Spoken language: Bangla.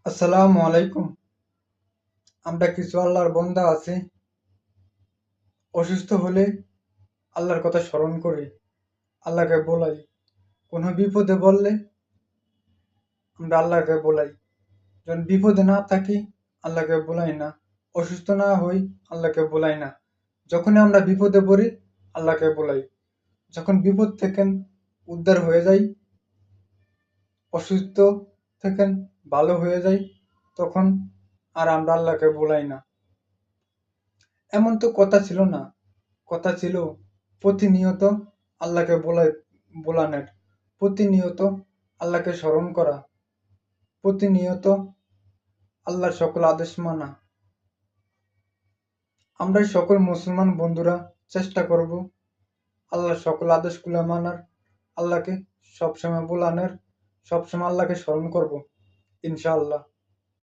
আসসালামু আলাইকুম। আমরা কিছু আল্লাহর বান্দা আছি, অসুস্থ হলে আল্লাহর কথা স্মরণ করি, আল্লাহকে বলাই। কোনো বিপদে বললে আমরা আল্লাহকে বলাই। যখন বিপদে না থাকি আল্লাহকে বলাই না, অসুস্থ না হই আল্লাহকে বলাই না। যখনই আমরা বিপদে পড়ি আল্লাহকে বলাই। যখন বিপদ থেকে উদ্ধার হয়ে যাই, অসুস্থ থেকে ভালো হয়ে যাই, তখন আর আমরা আল্লাহকে বলাই না। এমন তো কথা ছিল না, কথা ছিল প্রতিনিয়ত আল্লাহকে বলানের, প্রতিনিয়ত আল্লাহকে স্মরণ করা, প্রতিনিয়ত আল্লাহর সকল আদেশ মানা। আমরা সকল মুসলমান বন্ধুরা চেষ্টা করব আল্লাহর সকল আদেশগুলো মানার, আল্লাহকে সবসময় বলানের, সবসময় আল্লাহকে স্মরণ করব ইনশাআল্লাহ।